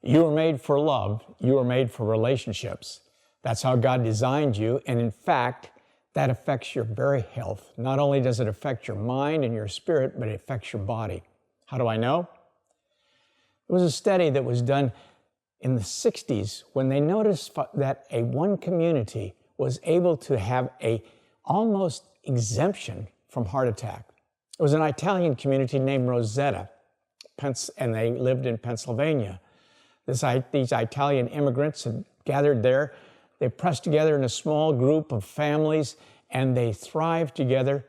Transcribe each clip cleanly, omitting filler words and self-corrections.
You were made for love. You were made for relationships. That's how God designed you. And in fact, that affects your very health. Not only does it affect your mind and your spirit, but it affects your body. How do I know? It was a study that was done in the 60s when they noticed that one community was able to have a almost exemption from heart attack. It was an Italian community named Rosetta, and they lived in Pennsylvania. These Italian immigrants had gathered there. They pressed together in a small group of families, and they thrived together.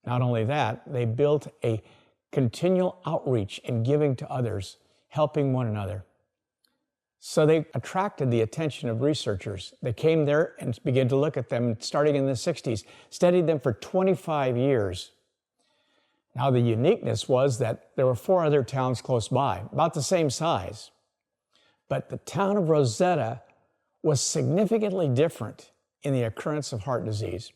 Not only that, they built a continual outreach and giving to others, helping one another. So they attracted the attention of researchers. They came there and began to look at them starting in the 60s, studied them for 25 years. Now the uniqueness was that there were 4 other towns close by, about the same size. But the town of Rosetta was significantly different in the occurrence of heart disease.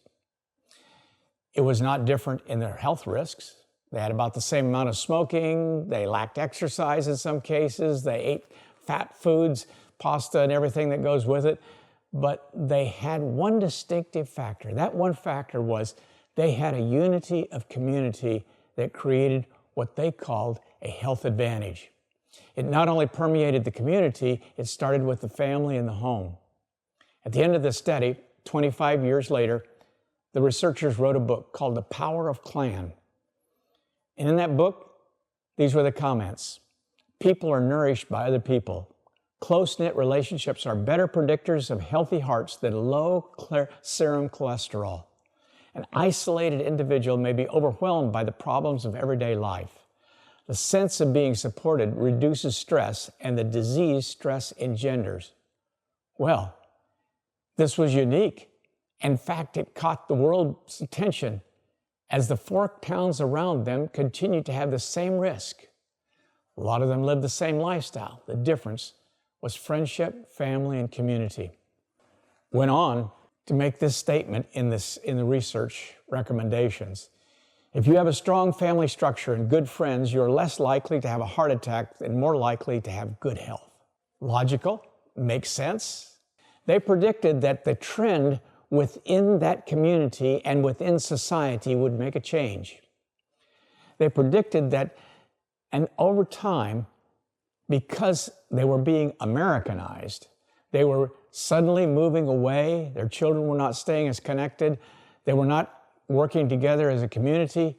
It was not different in their health risks. They had about the same amount of smoking. They lacked exercise in some cases. They ate fat foods, pasta and everything that goes with it. But they had one distinctive factor. That one factor was they had a unity of community that created what they called a health advantage. It not only permeated the community, it started with the family and the home. At the end of the study, 25 years later, the researchers wrote a book called The Power of Clan. And in that book, these were the comments. People are nourished by other people. Close-knit relationships are better predictors of healthy hearts than low serum cholesterol. An isolated individual may be overwhelmed by the problems of everyday life. The sense of being supported reduces stress and the disease stress engenders. Well, this was unique. In fact, it caught the world's attention as the 4 towns around them continued to have the same risk. A lot of them lived the same lifestyle. The difference was friendship, family, and community. Went on to make this statement in the research recommendations. If you have a strong family structure and good friends, you're less likely to have a heart attack and more likely to have good health. Logical, makes sense. They predicted that the trend within that community and within society would make a change. They predicted that, and over time, because they were being Americanized, they were suddenly moving away. Their children were not staying as connected. They were not working together as a community,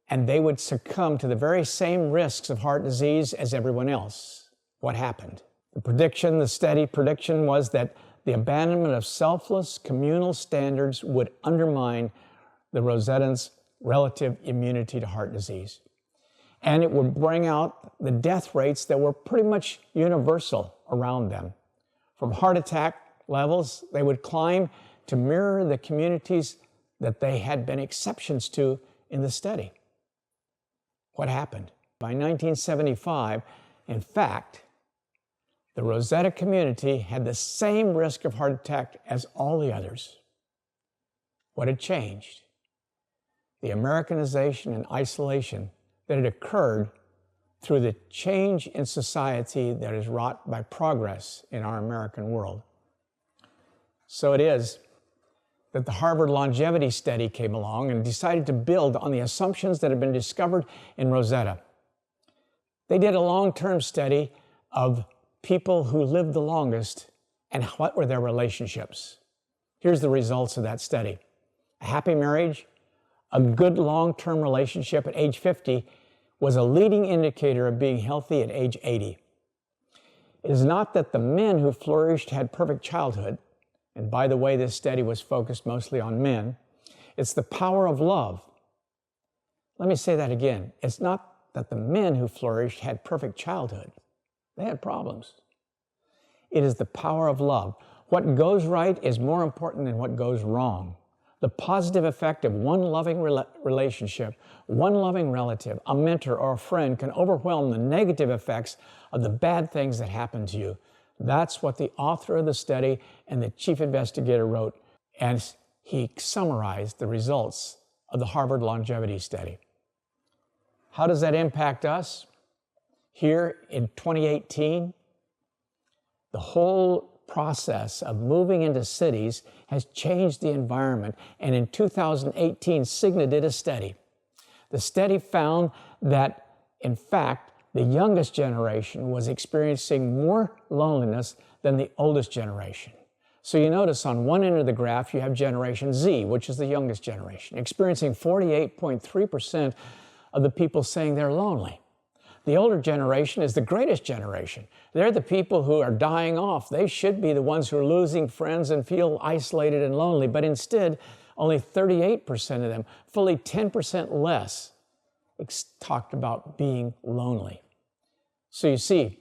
and they would succumb to the very same risks of heart disease as everyone else. What happened? The steady prediction was that the abandonment of selfless communal standards would undermine the Rosettans' relative immunity to heart disease. And it would bring out the death rates that were pretty much universal around them. From heart attack levels, they would climb to mirror the communities that they had been exceptions to in the study. What happened? By 1975, in fact, the Rosetta community had the same risk of heart attack as all the others. What had changed? The Americanization and isolation that had occurred through the change in society that is wrought by progress in our American world. So it is that the Harvard longevity study came along and decided to build on the assumptions that had been discovered in Rosetta. They did a long-term study of people who lived the longest and what were their relationships. Here's the results of that study. A happy marriage, a good long-term relationship at age 50 was a leading indicator of being healthy at age 80. It is not that the men who flourished had perfect childhood, and by the way, this study was focused mostly on men. It's the power of love. Let me say that again. It's not that the men who flourished had perfect childhood. They had problems. It is the power of love. What goes right is more important than what goes wrong. The positive effect of one loving relationship, one loving relative, a mentor, or a friend can overwhelm the negative effects of the bad things that happen to you. That's what the author of the study and the chief investigator wrote, and he summarized the results of the Harvard longevity study. How does that impact us? Here in 2018, The whole process of moving into cities has changed the environment. And in 2018, Cigna did a study. The study found that, in fact, the youngest generation was experiencing more loneliness than the oldest generation. So you notice on one end of the graph, you have Generation Z, which is the youngest generation, experiencing 48.3% of the people saying they're lonely. The older generation is the greatest generation. They're the people who are dying off. They should be the ones who are losing friends and feel isolated and lonely, but instead, only 38% of them, fully 10% less, talked about being lonely. So you see,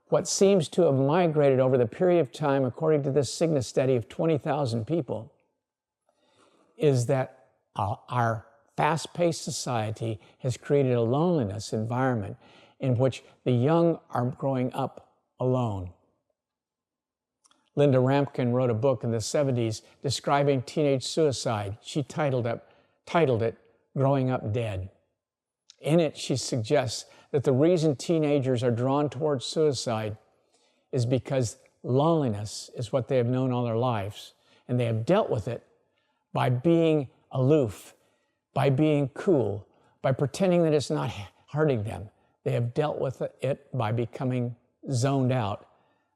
what seems to have migrated over the period of time, according to this Cigna study of 20,000 people, is that our fast-paced society has created a loneliness environment in which the young are growing up alone. Linda Rampkin wrote a book in the 70s describing teenage suicide. She titled it Growing Up Dead. In it, she suggests that the reason teenagers are drawn towards suicide is because loneliness is what they have known all their lives, and they have dealt with it by being aloof, by being cool, by pretending that it's not hurting them. They have dealt with it by becoming zoned out,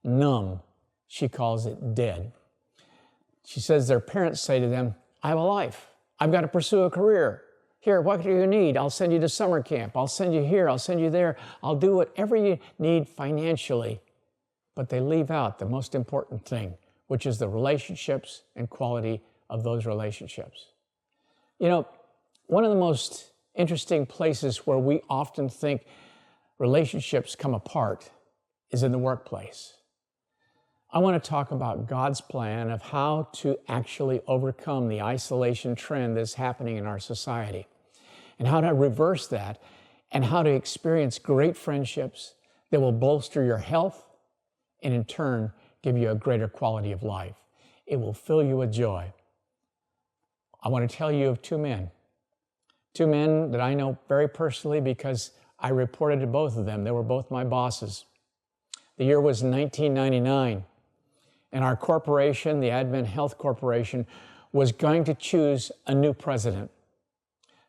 numb. She calls it dead. She says their parents say to them, I have a life. I've got to pursue a career. Here, what do you need? I'll send you to summer camp. I'll send you here. I'll send you there. I'll do whatever you need financially. But they leave out the most important thing, which is the relationships and quality of those relationships. You know, one of the most interesting places where we often think relationships come apart is in the workplace. I want to talk about God's plan of how to actually overcome the isolation trend that's happening in our society, and how to reverse that, and how to experience great friendships that will bolster your health and in turn give you a greater quality of life. It will fill you with joy. I want to tell you of two men that I know very personally because I reported to both of them. They were both my bosses. The year was 1999, and our corporation, the Advent Health Corporation, was going to choose a new president.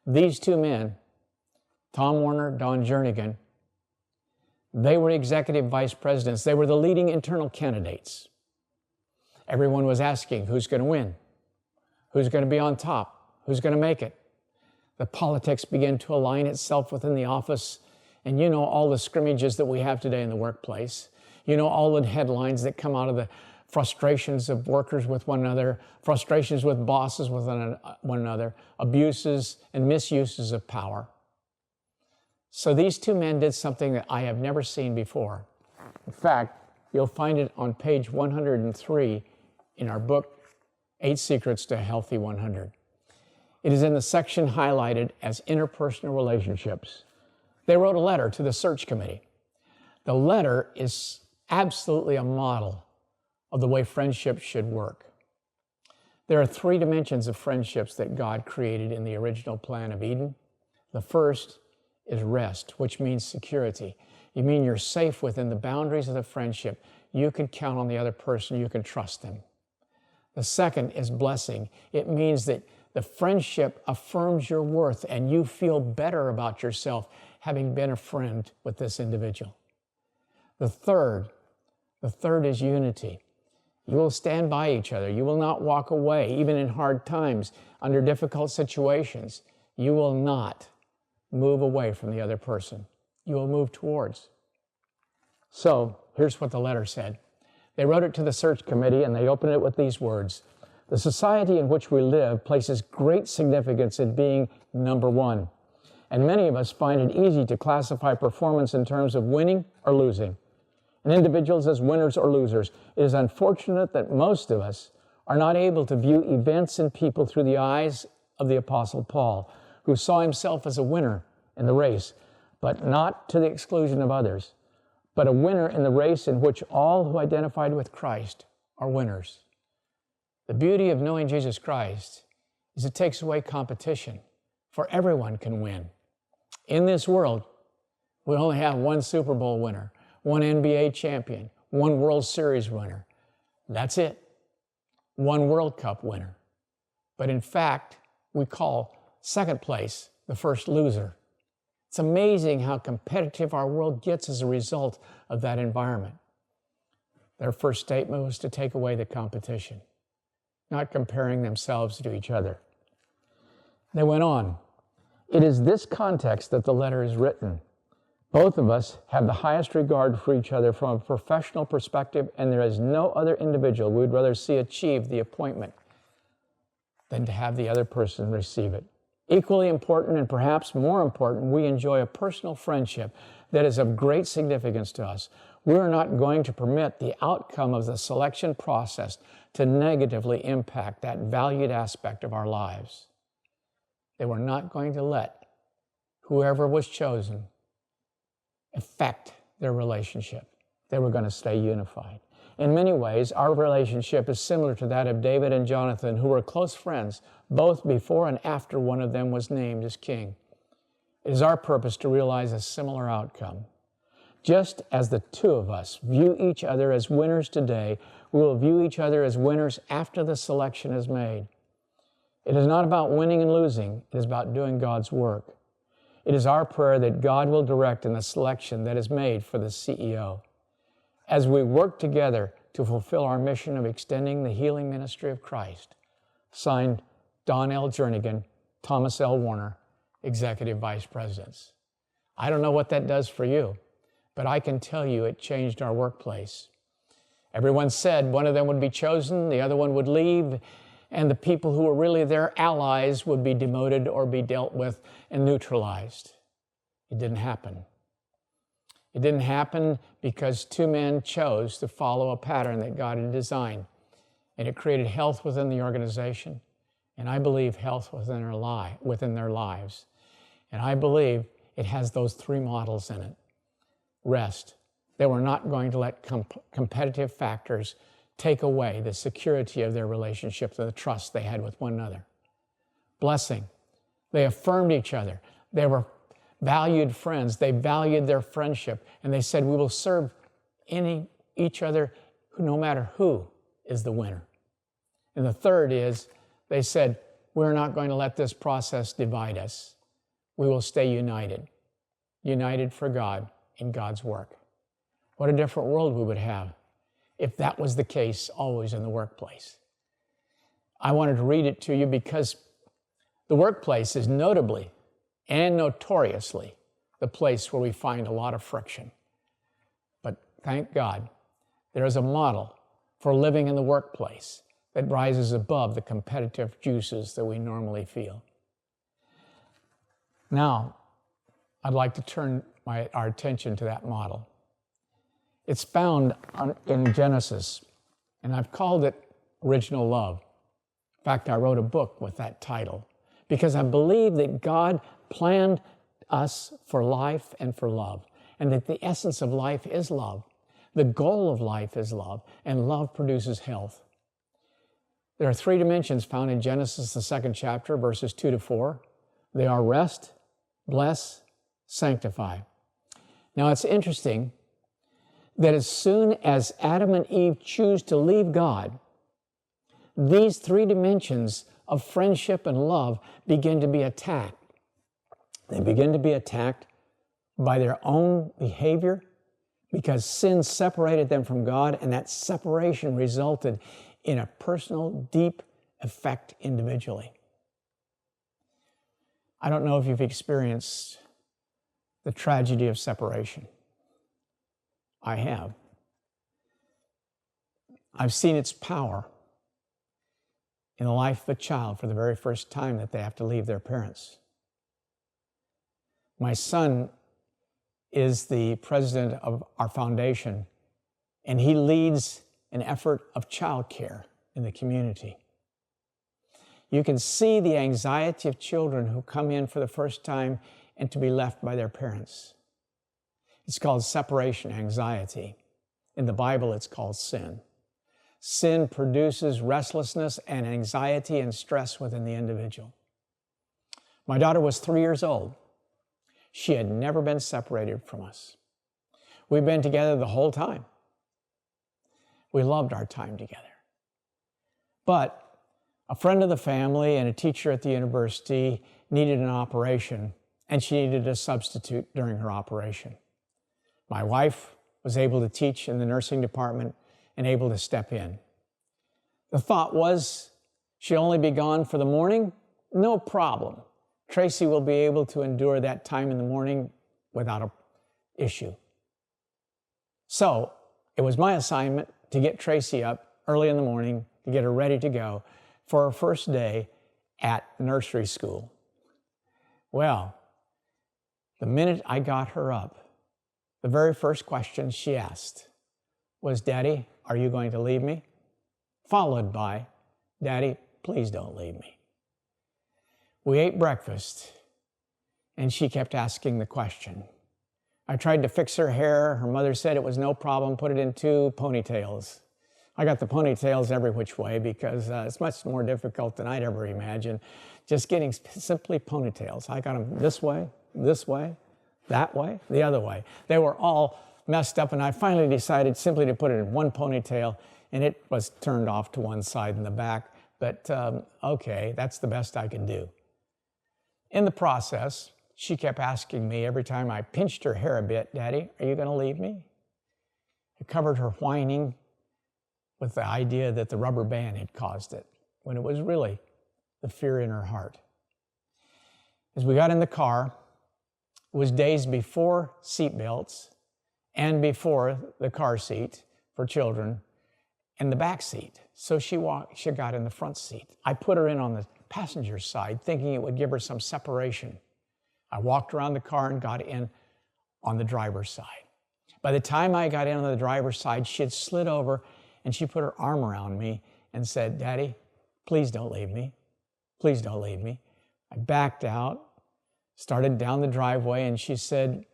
These two men, Tom Warner, Don Jernigan, they were executive vice presidents. They were the leading internal candidates. Everyone was asking, who's going to win? Who's going to be on top? Who's going to make it? The politics began to align itself within the office. And you know all the scrimmages that we have today in the workplace. You know all the headlines that come out of the frustrations of workers with one another, frustrations with bosses with one another, abuses and misuses of power. So these two men did something that I have never seen before. In fact, you'll find it on page 103 in our book, 8 Secrets to a Healthy 100. It is in the section highlighted as interpersonal relationships. They wrote a letter to the search committee. The letter is absolutely a model of the way friendships should work. There are 3 dimensions of friendships that God created in the original plan of Eden. The first is rest, which means security. You mean you're safe within the boundaries of the friendship. You can count on the other person. You can trust them. The second is blessing. It means that the friendship affirms your worth and you feel better about yourself having been a friend with this individual. The third is unity. You will stand by each other. You will not walk away, even in hard times, under difficult situations. You will not move away from the other person. You will move towards. So here's what the letter said. They wrote it to the search committee and they opened it with these words. The society in which we live places great significance in being number one. And many of us find it easy to classify performance in terms of winning or losing, and individuals as winners or losers. It is unfortunate that most of us are not able to view events and people through the eyes of the Apostle Paul, who saw himself as a winner in the race, but not to the exclusion of others, but a winner in the race in which all who identified with Christ are winners. The beauty of knowing Jesus Christ is it takes away competition, for everyone can win. In this world, we only have one Super Bowl winner, one NBA champion, one World Series winner. That's it. One World Cup winner. But in fact, we call second place the first loser. It's amazing how competitive our world gets as a result of that environment. Their first statement was to take away the competition, not comparing themselves to each other. They went on. It is this context that the letter is written. Both of us have the highest regard for each other from a professional perspective, and there is no other individual we would rather see achieve the appointment than to have the other person receive it. Equally important, and perhaps more important, we enjoy a personal friendship that is of great significance to us. We are not going to permit the outcome of the selection process to negatively impact that valued aspect of our lives. They were not going to let whoever was chosen affect their relationship. They were going to stay unified. In many ways, our relationship is similar to that of David and Jonathan, who were close friends, both before and after one of them was named as king. It is our purpose to realize a similar outcome. Just as the two of us view each other as winners today, we will view each other as winners after the selection is made. It is not about winning and losing. It is about doing God's work. It is our prayer that God will direct in the selection that is made for the CEO. As we work together to fulfill our mission of extending the healing ministry of Christ. Signed, Don L. Jernigan, Thomas L. Warner, Executive Vice Presidents. I don't know what that does for you, but I can tell you it changed our workplace. Everyone said one of them would be chosen, the other one would leave, and the people who were really their allies would be demoted or be dealt with and neutralized. It didn't happen. It didn't happen because two men chose to follow a pattern that God had designed, and it created health within the organization, and I believe health within their lives. And I believe it has those three models in it. Rest. They were not going to let competitive factors take away the security of their relationship and the trust they had with one another. Blessing. They affirmed each other. They were valued friends. They valued their friendship, and they said, we will serve each other no matter who is the winner. And the third is, they said, we're not going to let this process divide us. We will stay united for God in God's work. What a different world we would have if that was the case always in the workplace. I wanted to read it to you because the workplace is notably and notoriously the place where we find a lot of friction. But thank God, there is a model for living in the workplace that rises above the competitive juices that we normally feel. Now, I'd like to turn our attention to that model. It's found in Genesis, and I've called it Original Love. In fact, I wrote a book with that title because I believe that God planned us for life and for love, and that the essence of life is love. The goal of life is love, and love produces health. There are three dimensions found in Genesis, the 2nd chapter, verses 2-4. They are rest, bless, sanctify. Now, it's interesting that as soon as Adam and Eve choose to leave God, these three dimensions of friendship and love begin to be attacked. They begin to be attacked by their own behavior because sin separated them from God, and that separation resulted in a personal, deep effect individually. I don't know if you've experienced the tragedy of separation. I have. I've seen its power in the life of a child for the very first time that they have to leave their parents. My son is the president of our foundation, and he leads an effort of child care in the community. You can see the anxiety of children who come in for the first time and to be left by their parents. It's called separation anxiety. In the Bible, it's called sin. Sin produces restlessness and anxiety and stress within the individual. My daughter was 3 years old. She had never been separated from us. We've been together the whole time. We loved our time together. But a friend of the family and a teacher at the university needed an operation, and she needed a substitute during her operation. My wife was able to teach in the nursing department and able to step in. The thought was, she'll only be gone for the morning? No problem. Tracy will be able to endure that time in the morning without an issue. So it was my assignment to get Tracy up early in the morning to get her ready to go for her first day at nursery school. Well, the minute I got her up, the very first question she asked was, "Daddy, are you going to leave me?" Followed by, "Daddy, please don't leave me." We ate breakfast, and she kept asking the question. I tried to fix her hair. Her mother said it was no problem, put it in 2 ponytails. I got the ponytails every which way because it's much more difficult than I'd ever imagined. Just getting simply ponytails. I got them this way, that way, the other way. They were all messed up, and I finally decided simply to put it in 1 ponytail, and it was turned off to one side in the back. But okay, that's the best I could do. In the process, she kept asking me every time I pinched her hair a bit, "Daddy, are you going to leave me?" I covered her whining with the idea that the rubber band had caused it, when it was really the fear in her heart. As we got in the car, it was days before seatbelts and before the car seat for children and the back seat. So she got in the front seat. I put her in on the passenger side, thinking it would give her some separation. I walked around the car and got in on the driver's side. By the time I got in on the driver's side, she had slid over and she put her arm around me and said, "Daddy, please don't leave me. Please don't leave me." I backed out, started down the driveway, and she said,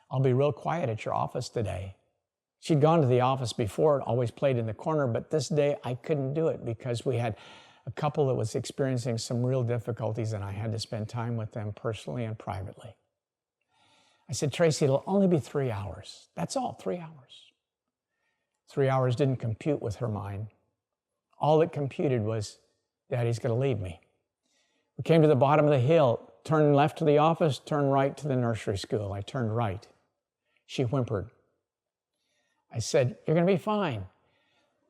"I'll be real quiet at your office today." She'd gone to the office before, always played in the corner, but this day I couldn't do it because we had a couple that was experiencing some real difficulties and I had to spend time with them personally and privately. I said, "Tracy, it'll only be 3 hours. That's all, 3 hours. 3 hours didn't compute with her mind. All it computed was, Daddy's going to leave me. We came to the bottom of the hill, turned left to the office, turned right to the nursery school. I turned right. She whimpered. I said, "You're going to be fine.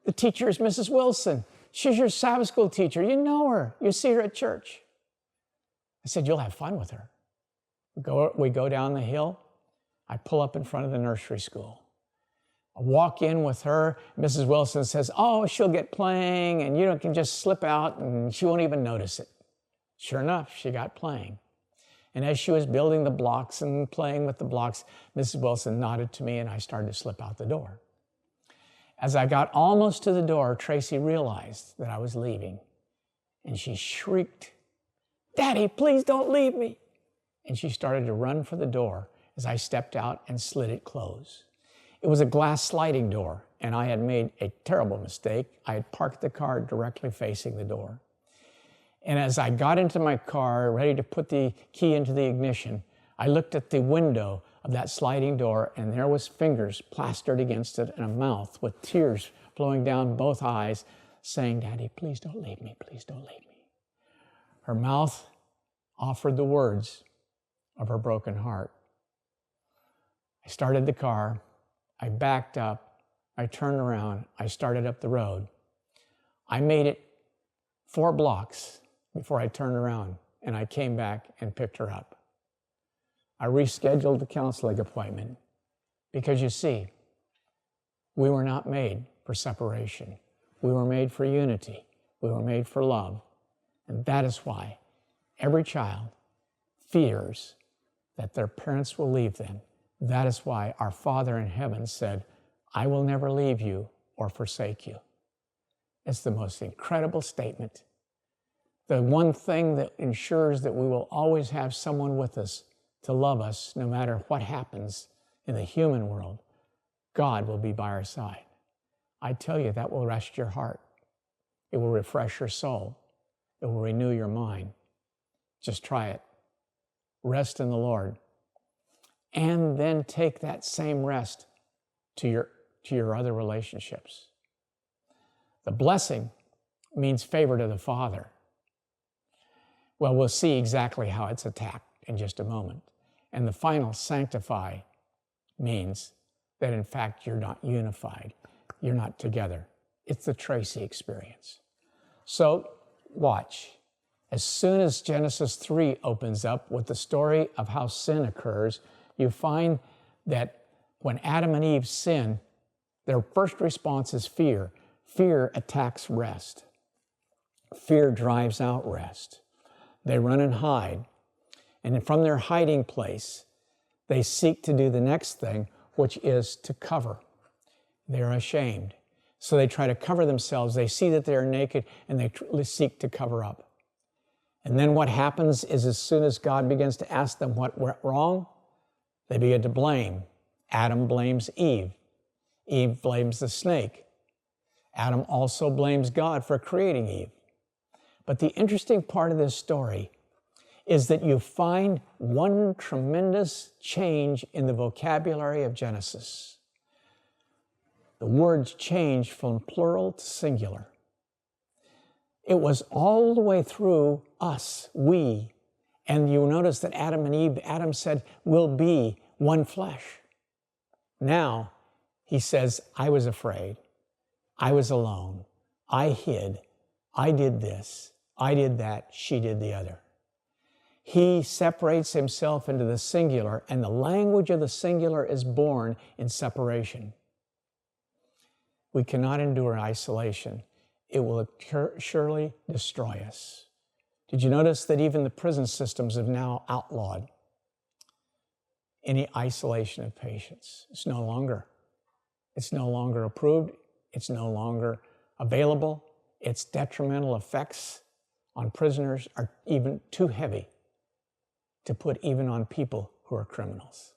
The teacher is Mrs. Wilson. She's your Sabbath school teacher. You know her. You see her at church." I said, "You'll have fun with her." We go down the hill. I pull up in front of the nursery school. I walk in with her. Mrs. Wilson says, "Oh, she'll get playing and you can just slip out and she won't even notice it." Sure enough, she got playing. And as she was building the blocks and playing with the blocks, Mrs. Wilson nodded to me and I started to slip out the door. As I got almost to the door, Tracy realized that I was leaving and she shrieked, "Daddy, please don't leave me." And she started to run for the door as I stepped out and slid it closed. It was a glass sliding door, and I had made a terrible mistake. I had parked the car directly facing the door. And as I got into my car, ready to put the key into the ignition, I looked at the window of that sliding door, and there was fingers plastered against it and a mouth with tears flowing down both eyes, saying, "Daddy, please don't leave me. Please don't leave me." Her mouth offered the words of her broken heart. I started the car. I backed up. I turned around. I started up the road. I made it 4 blocks before I turned around, and I came back and picked her up. I rescheduled the counseling appointment because, you see, we were not made for separation. We were made for unity. We were made for love. And that is why every child fears that their parents will leave them. That is why our Father in heaven said, "I will never leave you or forsake you." It's the most incredible statement. The one thing that ensures that we will always have someone with us to love us no matter what happens in the human world, God will be by our side. I tell you, that will rest your heart. It will refresh your soul. It will renew your mind. Just try it. Rest in the Lord. And then take that same rest to your to your other relationships. The blessing means favor to the Father. Well, we'll see exactly how it's attacked in just a moment. And the final sanctify means that in fact you're not unified, you're not together. It's the Tracy experience. So watch. As soon as Genesis 3 opens up with the story of how sin occurs, you find that when Adam and Eve sin, their first response is fear. Fear attacks rest. Fear drives out rest. They run and hide. And from their hiding place, they seek to do the next thing, which is to cover. They're ashamed. So they try to cover themselves. They see that they're naked and they seek to cover up. And then what happens is as soon as God begins to ask them what went wrong, they begin to blame. Adam blames Eve. Eve blames the snake. Adam also blames God for creating Eve. But the interesting part of this story is that you find one tremendous change in the vocabulary of Genesis. The words change from plural to singular. It was all the way through us, we. And you notice that Adam and Eve, Adam said, we'll be one flesh. Now, he says, I was afraid. I was alone. I hid. I did this. I did that. She did the other. He separates himself into the singular, and the language of the singular is born in separation. We cannot endure isolation. It will surely destroy us. Did you notice that even the prison systems have now outlawed any isolation of patients? It's no longer approved. It's no longer available. Its detrimental effects on prisoners are even too heavy to put even on people who are criminals.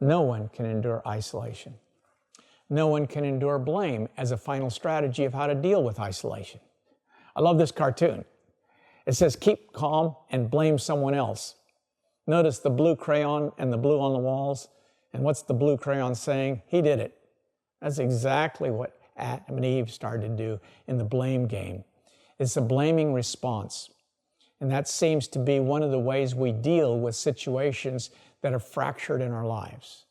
No one can endure isolation. No one can endure blame as a final strategy of how to deal with isolation. I love this cartoon. It says, keep calm and blame someone else. Notice the blue crayon and the blue on the walls. And what's the blue crayon saying? He did it. That's exactly what Adam and Eve started to do in the blame game. It's a blaming response. And that seems to be one of the ways we deal with situations that are fractured in our lives.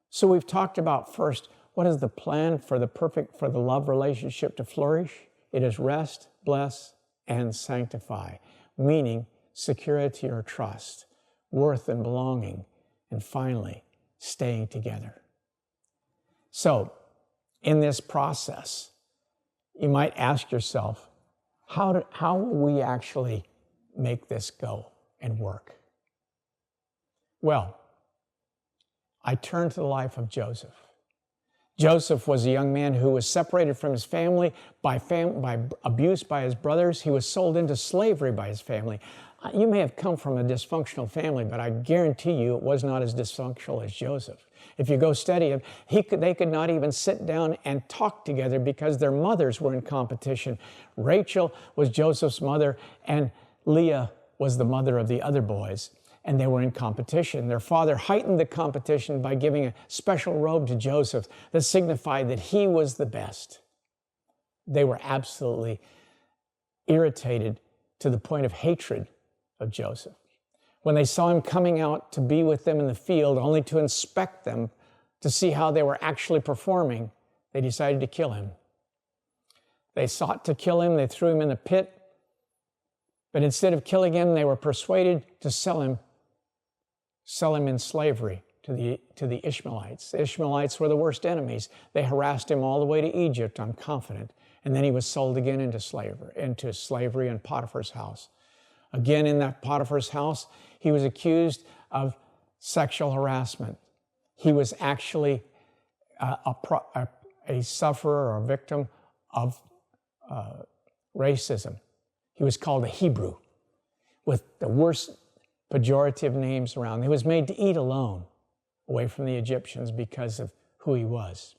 So we've talked about first, what is the plan for the love relationship to flourish? It is rest, bless, and sanctify, meaning security or trust, worth and belonging, and finally, staying together. So, in this process, you might ask yourself, how will we actually make this go and work? Well, I turn to the life of Joseph. Joseph was a young man who was separated from his family by abuse by his brothers. He was sold into slavery by his family. You may have come from a dysfunctional family, but I guarantee you it was not as dysfunctional as Joseph. If you go study him, they could not even sit down and talk together because their mothers were in competition. Rachel was Joseph's mother, and Leah was the mother of the other boys, and they were in competition. Their father heightened the competition by giving a special robe to Joseph that signified that he was the best. They were absolutely irritated to the point of hatred of Joseph. When they saw him coming out to be with them in the field, only to inspect them, to see how they were actually performing, they decided to kill him. They sought to kill him. They threw him in a pit. But instead of killing him, they were persuaded to sell him in slavery to the Ishmaelites. The Ishmaelites were the worst enemies. They harassed him all the way to Egypt, I'm confident. And then he was sold again into slavery in Potiphar's house. Again, in that Potiphar's house, he was accused of sexual harassment. He was actually a sufferer or a victim of racism. He was called a Hebrew, with the worst pejorative names around. He was made to eat alone, away from the Egyptians because of who he was.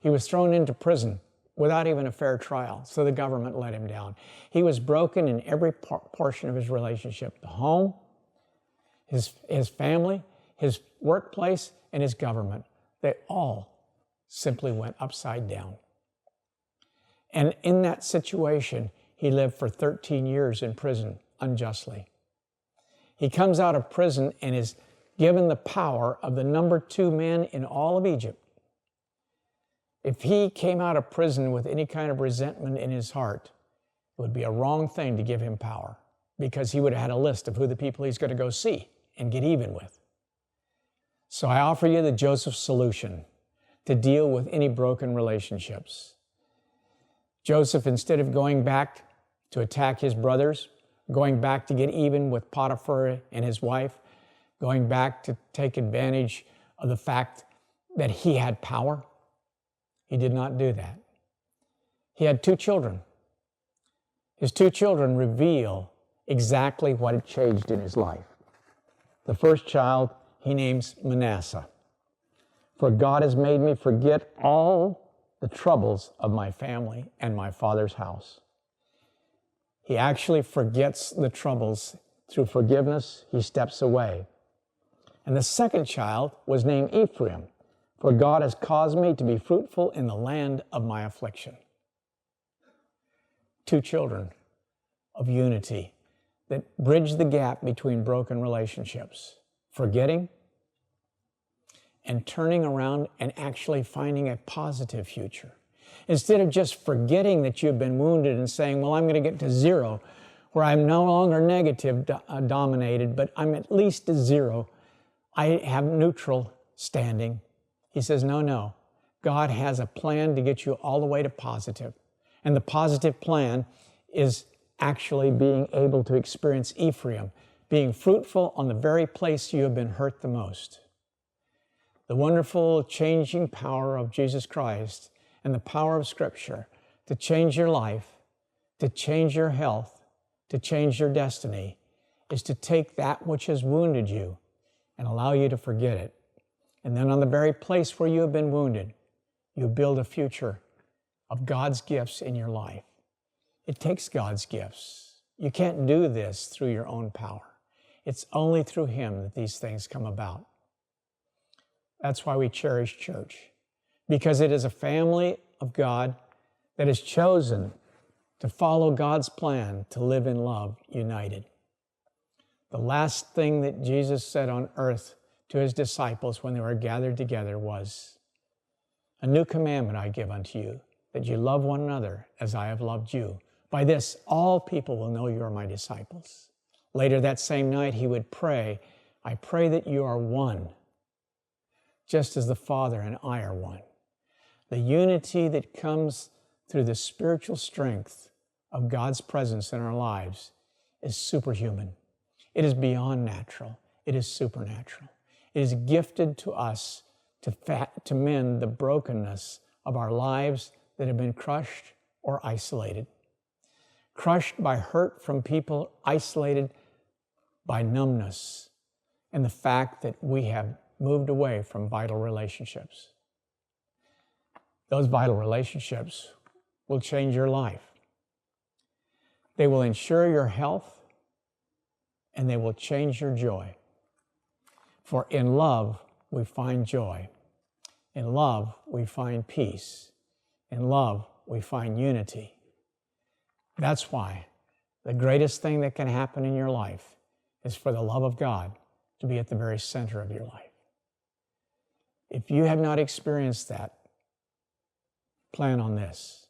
He was thrown into prison without even a fair trial, so the government let him down. He was broken in every portion of his relationship: the home, his family, his workplace, and his government. They all simply went upside down. And in that situation, he lived for 13 years in prison unjustly. He comes out of prison and is given the power of the number 2 man in all of Egypt. If he came out of prison with any kind of resentment in his heart, it would be a wrong thing to give him power, because he would have had a list of who the people he's going to go see and get even with. So I offer you the Joseph solution to deal with any broken relationships. Joseph, instead of going back to attack his brothers, going back to get even with Potiphar and his wife, going back to take advantage of the fact that he had power, he did not do that. He had 2 children. His 2 children reveal exactly what had changed in his life. The first child he names Manasseh. For God has made me forget all the troubles of my family and my father's house. He actually forgets the troubles. Through forgiveness, he steps away. And the second child was named Ephraim. For God has caused me to be fruitful in the land of my affliction. 2 children of unity that bridge the gap between broken relationships. Forgetting and turning around and actually finding a positive future. Instead of just forgetting that you've been wounded and saying, well, I'm going to get to 0, where I'm no longer negative dominated, but I'm at least to 0. I have neutral standing. He says, no. God has a plan to get you all the way to positive. And the positive plan is actually being able to experience Ephraim, being fruitful on the very place you have been hurt the most. The wonderful changing power of Jesus Christ and the power of Scripture to change your life, to change your health, to change your destiny, is to take that which has wounded you and allow you to forget it. And then on the very place where you have been wounded, you build a future of God's gifts in your life. It takes God's gifts. You can't do this through your own power. It's only through Him that these things come about. That's why we cherish church, because it is a family of God that is chosen to follow God's plan to live in love united. The last thing that Jesus said on earth to His disciples when they were gathered together was, "A new commandment I give unto you, that you love one another as I have loved you. By this, all people will know you are my disciples." Later that same night, He would pray, "I pray that you are one, just as the Father and I are one." The unity that comes through the spiritual strength of God's presence in our lives is superhuman. It is beyond natural. It is supernatural. It is gifted to us to mend the brokenness of our lives that have been crushed or isolated. Crushed by hurt from people, isolated by numbness and the fact that we have moved away from vital relationships. Those vital relationships will change your life. They will ensure your health, and they will change your joy. For in love, we find joy. In love, we find peace. In love, we find unity. That's why the greatest thing that can happen in your life is for the love of God to be at the very center of your life. If you have not experienced that, plan on this.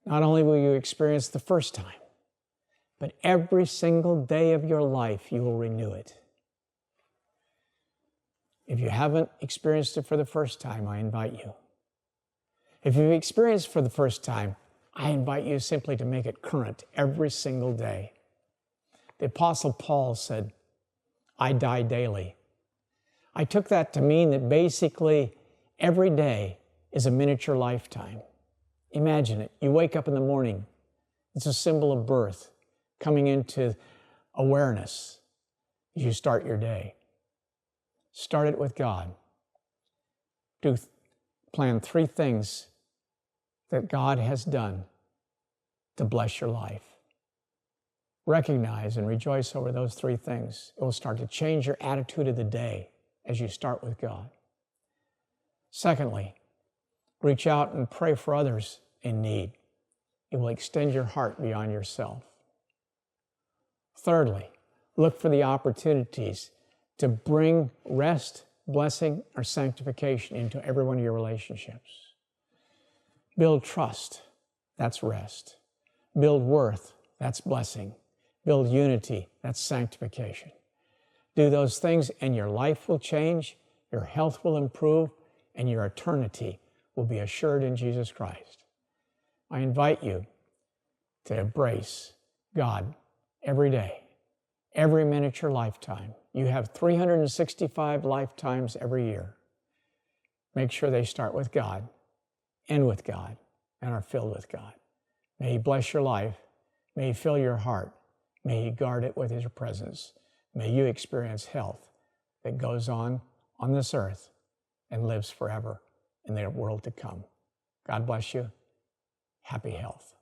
Not only will you experience the first time, but every single day of your life you will renew it. If you haven't experienced it for the first time, I invite you. If you've experienced it for the first time, I invite you simply to make it current every single day. The Apostle Paul said, "I die daily." I took that to mean that basically every day is a miniature lifetime. Imagine it. You wake up in the morning. It's a symbol of birth coming into awareness as you start your day. Start it with God. Plan 3 things that God has done to bless your life. Recognize and rejoice over those 3 things. It will start to change your attitude of the day as you start with God. Secondly, Reach out and pray for others in need. It will extend your heart beyond yourself. Thirdly, look for the opportunities to bring rest, blessing, or sanctification into every one of your relationships. Build trust, that's rest. Build worth, that's blessing. Build unity, that's sanctification. Do those things and your life will change, your health will improve, and your eternity will be assured in Jesus Christ. I invite you to embrace God every day, every minute your lifetime. You have 365 lifetimes every year. Make sure they start with God, end with God, and are filled with God. May He bless your life. May He fill your heart. May He guard it with His presence. May you experience health that goes on this earth and lives forever in the world to come. God bless you. Happy health.